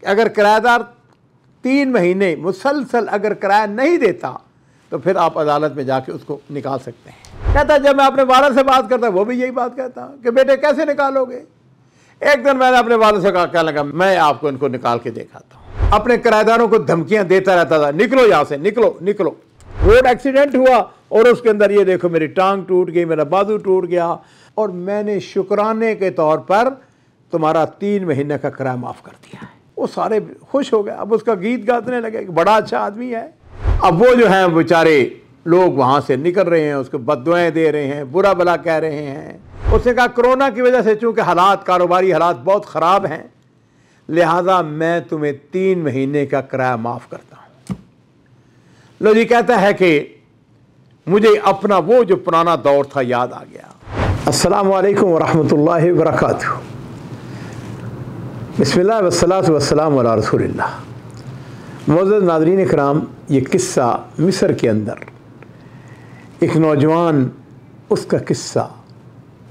अगर किराएदार 3 महीने मुसलसल अगर किराया नहीं देता तो फिर आप अदालत में जाके उसको निकाल सकते हैं। कहता जब मैं अपने वालिद से बात करता वो भी यही बात कहता कि बेटे कैसे निकालोगे। एक दिन मैंने अपने वालिद से कहा, क्या लगा मैं आपको इनको निकाल के दिखाता हूँ। अपने किराएदारों को धमकियां देता रहता था, निकलो यहाँ से, निकलो निकलो। रोड एक्सीडेंट हुआ और उसके अंदर ये देखो मेरी टांग टूट गई, मेरा बाजू टूट गया और मैंने शुक्राने के तौर पर तुम्हारा 3 महीने का किराया माफ़ कर दिया है। वो सारे खुश हो गए। अब उसका गीत गाने लगे कि बड़ा अच्छा आदमी है। अब वो जो हैं बेचारे लोग वहाँ से निकल रहे हैं, उसको बद्दुआएं दे रहे हैं, बुरा भला कह रहे हैं। उसने कहा कोरोना की वजह से चूँकि हालात कारोबारी हालात बहुत ख़राब हैं, लिहाजा मैं तुम्हें 3 महीने का किराया माफ़ करता हूँ। लो जी, कहता है कि मुझे अपना वो जो पुराना दौर था याद आ गया। अस्सलामु अलैकुम वरहमतुल्लाहि वबरकातुहू। बिस्मिल्लाह वस्सलातु वस्सलामु अला रसूलिल्लाह। मुअज़्ज़ज़ नाज़रीन इकराम, ये किस्सा मिस्र के अंदर एक नौजवान, उसका किस्सा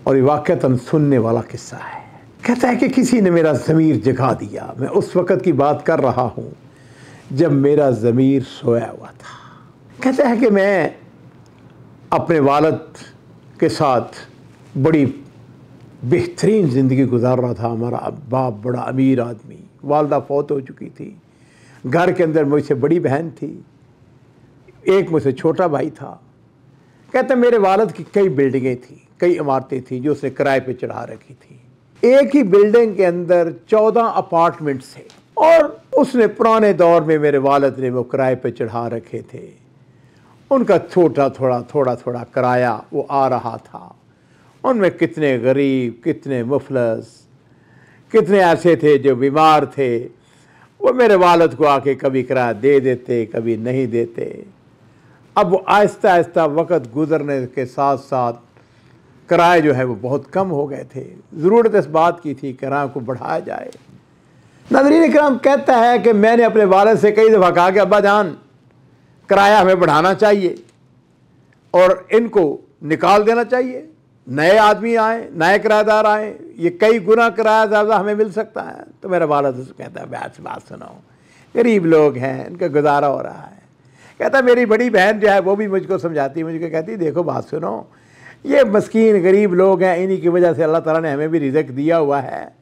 और ये वाक़अतन सुनने वाला किस्सा है। कहता है कि किसी ने मेरा ज़मीर जगा दिया। मैं उस वक़्त की बात कर रहा हूँ जब मेरा ज़मीर सोया हुआ था। कहता है कि मैं अपने वालिद के साथ बड़ी बेहतरीन ज़िंदगी गुजार रहा था। हमारा बाप बड़ा अमीर आदमी, वालदा फौत हो चुकी थी। घर के अंदर मुझसे बड़ी बहन थी, एक मुझसे छोटा भाई था। कहते मेरे वालिद की कई बिल्डिंगें थी, कई इमारतें थी जो उसने किराए पे चढ़ा रखी थी। एक ही बिल्डिंग के अंदर 14 अपार्टमेंट्स थे और उसने पुराने दौर में मेरे वालिद ने वो किराए पे चढ़ा रखे थे। उनका थोड़ा थोड़ा किराया वो आ रहा था। उनमें कितने गरीब, कितने मुफलस, कितने ऐसे थे जो बीमार थे। वो मेरे वालिद को आके कभी किराया दे देते, कभी नहीं देते। अब वो आहिस्ता आहिस्ता वक़्त गुज़रने के साथ साथ किराए जो है वो बहुत कम हो गए थे। ज़रूरत इस बात की थी किराए को बढ़ाया जाए। नाज़रीन इकराम, कहता है कि मैंने अपने वालिद से कई दफ़ा कहा कि अब्बा जान, किराया हमें बढ़ाना चाहिए और इनको निकाल देना चाहिए। नए आदमी आए, नए किराएदार आए, ये कई गुना किराया ज़्यादा हमें मिल सकता है। तो मेरा वालिद उसको कहता है बात सुनो, गरीब लोग हैं, इनका गुजारा हो रहा है। कहता मेरी बड़ी बहन जो है वो भी मुझको समझाती है, मुझको कहती देखो बात सुनो, ये मस्कीन गरीब लोग हैं, इन्हीं की वजह से अल्लाह ताला ने हमें भी रिज़्क़ दिया हुआ है,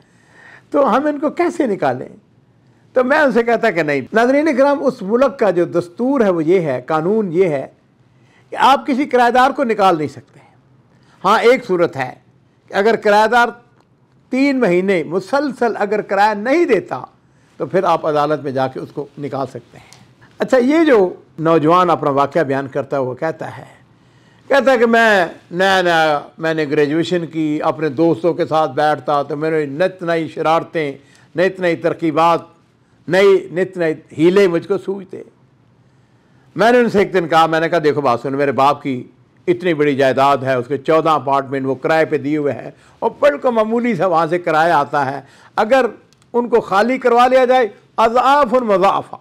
तो हम इनको कैसे निकालें। तो मैं उनसे कहता कि नहीं। नाज़रीन इकराम, उस मुल्क का जो दस्तूर है वो ये है, कानून ये है कि आप किसी किराएदार को निकाल नहीं सकते। हाँ, एक सूरत है कि अगर किराएदार 3 महीने मुसलसल अगर किराया नहीं देता तो फिर आप अदालत में जाके उसको निकाल सकते हैं। अच्छा, ये जो नौजवान अपना वाक़या बयान करता है वो कहता है कि मैंने ग्रेजुएशन की, अपने दोस्तों के साथ बैठता तो मेरे नित नई शरारतें, नित नई तरकीबात, नित नए हीले मुझको सूझते। मैंने उनसे एक दिन कहा, मैंने कहा देखो बात सुनो, मेरे बाप की इतनी बड़ी जायदाद है, उसके 14 अपार्टमेंट वो किराए पे दिए हुए हैं और बिल्कुल मामूली सा वहाँ से किराया आता है। अगर उनको खाली करवा लिया जाए अज़ाफ़ और मज़ाफ़ा,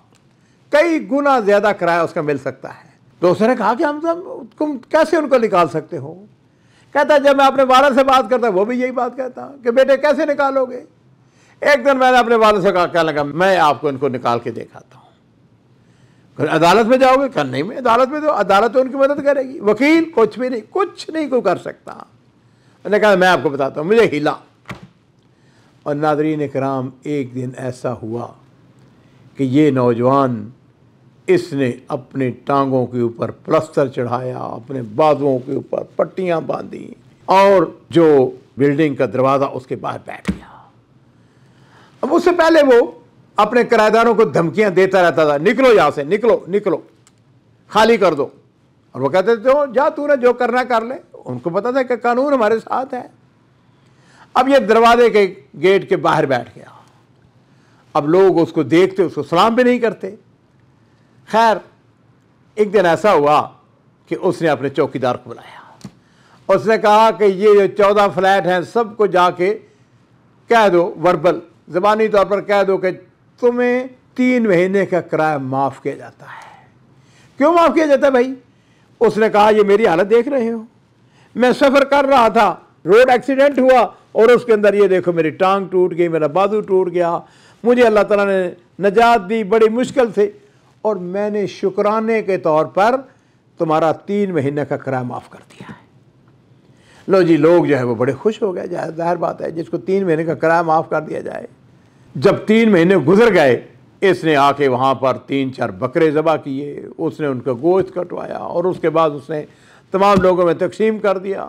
कई गुना ज़्यादा किराया उसका मिल सकता है। तो उसने कहा कि तुम कैसे उनको निकाल सकते हो। कहता जब मैं अपने वालिद से बात करता वो भी यही बात कहता कि बेटे कैसे निकालोगे। एक दिन मैंने अपने वालिद से कहा, क्या लगा मैं आपको इनको निकाल के दिखाता हूँ। अदालत में जाओगे? कहा नहीं, मैं अदालत में, तो अदालत तो उनकी मदद करेगी, वकील कुछ नहीं को कर सकता। मैंने कहा मैं आपको बताता हूँ, मुझे हिला। और नाज़रीन इकराम, एक दिन ऐसा हुआ कि ये नौजवान, इसने अपने टांगों के ऊपर प्लास्टर चढ़ाया, अपने बाजुओं के ऊपर पट्टियाँ बांधी और जो बिल्डिंग का दरवाज़ा उसके बाहर बैठ गया। अब उससे पहले वो अपने किराएदारों को धमकियां देता रहता था, निकलो यहाँ से, निकलो निकलो, खाली कर दो। और वो कहते थे जा तूने जो करना कर ले। उनको पता था कि कानून हमारे साथ है। अब ये दरवाजे के गेट के बाहर बैठ गया। अब लोग उसको देखते, उसको सलाम भी नहीं करते। खैर, एक दिन ऐसा हुआ कि उसने अपने चौकीदार को बुलाया। उसने कहा कि ये जो 14 फ्लैट हैं सबको जाके कह दो, वर्बल ज़बानी तौर पर कह दो कि तुम्हें 3 महीने का किराया माफ़ किया जाता है। क्यों माफ़ किया जाता है भाई? उसने कहा ये मेरी हालत देख रहे हो, मैं सफ़र कर रहा था, रोड एक्सीडेंट हुआ और उसके अंदर ये देखो मेरी टांग टूट गई, मेरा बाजू टूट गया, मुझे अल्लाह ताला ने नजात दी बड़ी मुश्किल से, और मैंने शुक्राने के तौर पर तुम्हारा 3 महीने का किराया माफ़ कर दिया है। लो जी, लोग जो है वो बड़े खुश हो गए। जाहिर बात है, जिसको 3 महीने का किराया माफ़ कर दिया जाए। जब 3 महीने गुजर गए, इसने आके वहाँ पर 3-4 बकरे ज़बह किए, उसने उनका गोश्त कटवाया और उसके बाद उसने तमाम लोगों में तकसीम कर दिया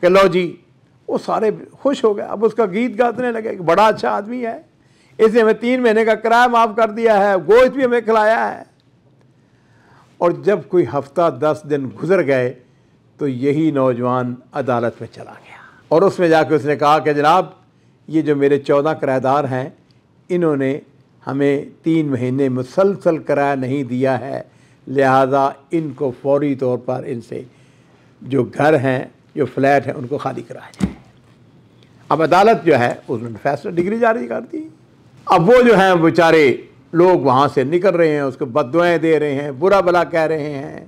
कि लो जी। वो सारे खुश हो गए। अब उसका गीत गाने लगे कि बड़ा अच्छा आदमी है, इसने हमें 3 महीने का किराया माफ़ कर दिया है, गोश्त भी हमें खिलाया है। और जब कोई हफ्ता 10 दिन गुजर गए तो यही नौजवान अदालत में चला गया और उसमें जाकर उसने कहा कि जनाब, ये जो मेरे 14 किराएदार हैं, इन्होंने हमें 3 महीने मुसलसल किराया नहीं दिया है, लिहाजा इनको फौरी तौर पर इनसे जो घर हैं, जो फ्लैट हैं, उनको खाली कराया जाए। अब अदालत जो है उन्होंने फैसला डिग्री जारी कर दी। अब वो जो हैं बेचारे लोग वहाँ से निकल रहे हैं, उसको बद्दुआएं दे रहे हैं, बुरा भला कह रहे हैं,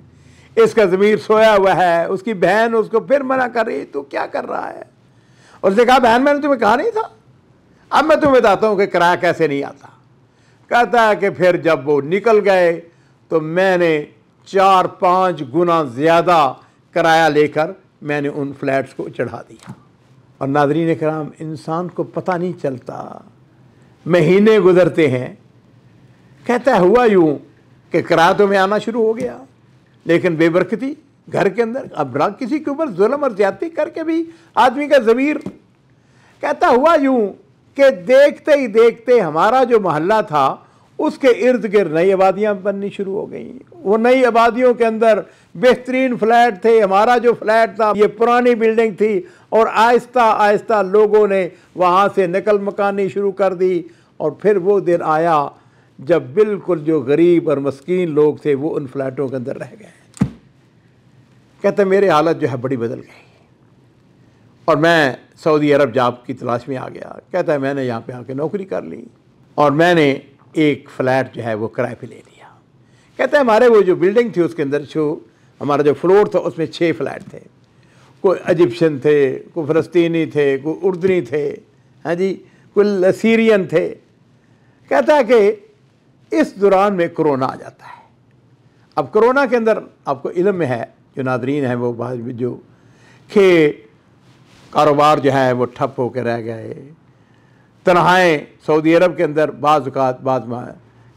इसका ज़मीर सोया हुआ है। उसकी बहन उसको फिर मना कर रही, तू क्या कर रहा है? और उसने कहा, बहन मैंने तुम्हें कहा नहीं था, अब मैं तुम्हें बताता हूँ कि किराया कैसे नहीं आता। कहता है कि फिर जब वो निकल गए तो मैंने 4-5 गुना ज़्यादा किराया लेकर मैंने उन फ्लैट्स को चढ़ा दिया। और नाज़रीन किराम, इंसान को पता नहीं चलता, महीने गुजरते हैं। कहता है हुआ यूँ कि किराया तो में आना शुरू हो गया, लेकिन बेबरकती घर के अंदर। अब ना किसी के ऊपर जुल्म और ज्यादती करके भी आदमी का ज़मीर। कहता हुआ यूँ कि देखते ही देखते हमारा जो मोहल्ला था उसके इर्द गिर्द नई आबादियाँ बननी शुरू हो गई। वो नई आबादियों के अंदर बेहतरीन फ्लैट थे। हमारा जो फ्लैट था ये पुरानी बिल्डिंग थी, और आहिस्ता आहिस्ता लोगों ने वहाँ से नकल मकानी शुरू कर दी। और फिर वो दिन आया जब बिल्कुल जो गरीब और मस्कीन लोग थे वो उन फ्लैटों के अंदर रह गए। कहते मेरी हालत जो है बड़ी बदल गई और मैं सऊदी अरब जॉब की तलाश में आ गया। कहता है मैंने यहाँ पे आके नौकरी कर ली और मैंने एक फ़्लैट जो है वो किराए पे ले लिया। कहता है हमारे वो जो बिल्डिंग थी उसके अंदर जो हमारा जो फ्लोर था उसमें 6 फ्लैट थे। कोई इजिप्शियन थे, कोई फ़लस्तीनी थे, कोई उर्दनी थे, हाँ जी, कोई सीरियन थे। कहता है कि इस दौरान में कोरोना आ जाता है। अब कोरोना के अंदर आपको इल्म में है, जो नादरीन हैं वो जो कि कारोबार जो है वो ठप होकर रह गए। तनहाएँ सऊदी अरब के अंदर बाज़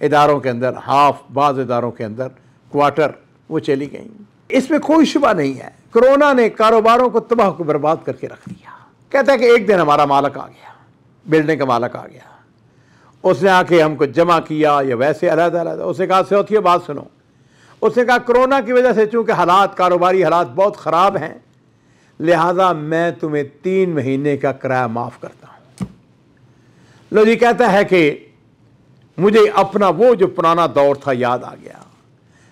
इदारों के अंदर हाफ, बाज़ इदारों के अंदर क्वार्टर वो चली गई। इसमें कोई शुबा नहीं है, कोरोना ने कारोबारों को तबाह को बर्बाद करके रख दिया। कहता है कि एक दिन हमारा मालिक आ गया, बिल्डिंग का मालिक आ गया। उसने आके हमको जमा किया या वैसे अलग-अलग। उसने कहा साथियों बात सुनो। उसने कहा कोरोना की वजह से चूँकि हालात, कारोबारी हालात बहुत ख़राब हैं, लिहाजा मैं तुम्हें 3 महीने का किराया माफ़ करता हूँ। लो जी, कहता है कि मुझे अपना वो जो पुराना दौर था याद आ गया।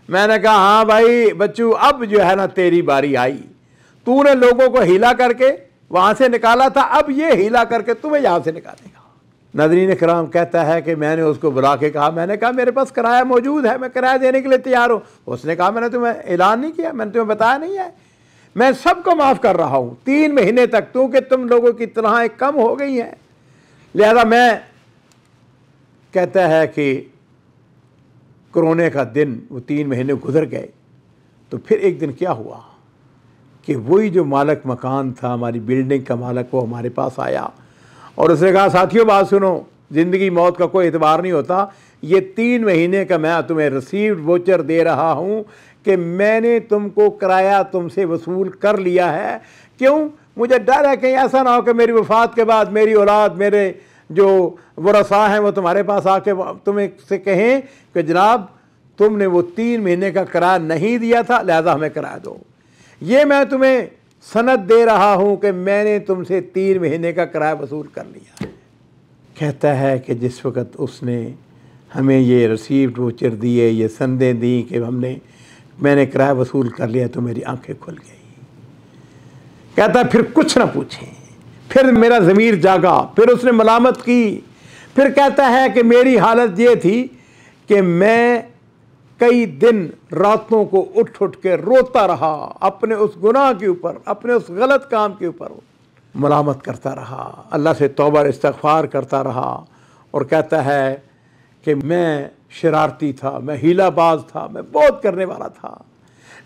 मैंने कहा हाँ भाई बच्चू, अब जो है ना तेरी बारी आई। तूने लोगों को हिला करके वहाँ से निकाला था, अब ये हिला करके तुम्हें यहाँ से निकालेगा। नाज़रीन किराम, कहता है कि मैंने उसको बुला के कहा, मैंने कहा मेरे पास किराया मौजूद है, मैं किराया देने के लिए तैयार हूँ। उसने कहा मैंने तुम्हें ऐलान नहीं किया, मैंने तुम्हें बताया नहीं है, मैं सबको माफ़ कर रहा हूँ 3 महीने तक, क्योंकि तुम लोगों की तनख्वाहें कम हो गई हैं, लिहाजा मैं। कहता है कि कोरोना का दिन वो 3 महीने गुजर गए तो फिर एक दिन क्या हुआ कि वही जो मालिक मकान था, हमारी बिल्डिंग का मालिक, वो हमारे पास आया और उसने कहा साथियों बात सुनो, ज़िंदगी मौत का कोई एतबार नहीं होता। ये 3 महीने का मैं तुम्हें रिसीव्ड वोचर दे रहा हूँ कि मैंने तुमको किराया तुमसे वसूल कर लिया है। क्यों? मुझे डर है कहीं ऐसा ना हो कि मेरी वफ़ात के बाद मेरी औलाद, मेरे जो वरसा हैं वो तुम्हारे पास आके तुम्हें से कहें कि जनाब तुमने वो 3 महीने का किराया नहीं दिया था, लिहाजा हमें किराया दो। ये मैं तुम्हें सनद दे रहा हूँ कि मैंने तुमसे 3 महीने का किराया वसूल कर लिया। कहता है कि जिस वक़्त उसने हमें ये रिसीव्ड वोचर दिए, ये सनदें दी कि मैंने किराया वसूल कर लिया, तो मेरी आंखें खुल गई। कहता है फिर कुछ ना पूछें, फिर मेरा ज़मीर जागा, फिर उसने मलामत की। फिर कहता है कि मेरी हालत ये थी कि मैं कई दिन रातों को उठ उठ के रोता रहा, अपने उस गुनाह के ऊपर, अपने उस गलत काम के ऊपर मलामत करता रहा, अल्लाह से तौबा इस्तग़फ़ार करता रहा और कहता है कि मैं शरारती था, मैं हीलाबाज था, मैं बहुत करने वाला था,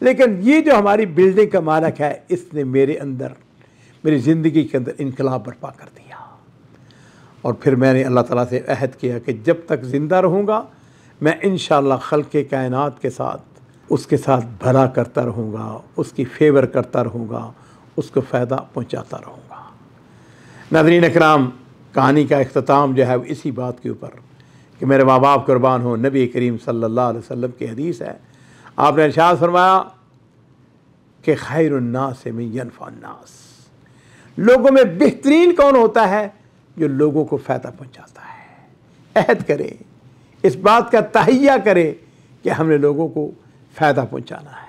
लेकिन ये जो हमारी बिल्डिंग का मालिक है इसने मेरे अंदर, मेरी ज़िंदगी के अंदर इनकलाब बर्पा कर दिया। और फिर मैंने अल्लाह ताला से अहद किया कि जब तक ज़िंदा रहूँगा मैं इंशाअल्लाह खल्क़ कायनात के साथ उसके साथ भला करता रहूँगा, उसकी फेवर करता रहूँगा, उसको फ़ायदा पहुँचाता रहूँगा। नाज़रीन इकराम, कहानी का इख्तिताम जो है इसी बात के ऊपर कि मेरे माँ बाप कुर्बान हो, नबी करीम सल्लल्लाहु अलैहि वसल्लम की हदीस है। आपने इरशाद फरमाया कि खैरुन्नास मिन यनफ़अन्नास, लोगों में बेहतरीन कौन होता है? जो लोगों को फ़ायदा पहुंचाता है। अहद करें, इस बात का तहैया करें कि हमने लोगों को फ़ायदा पहुंचाना है।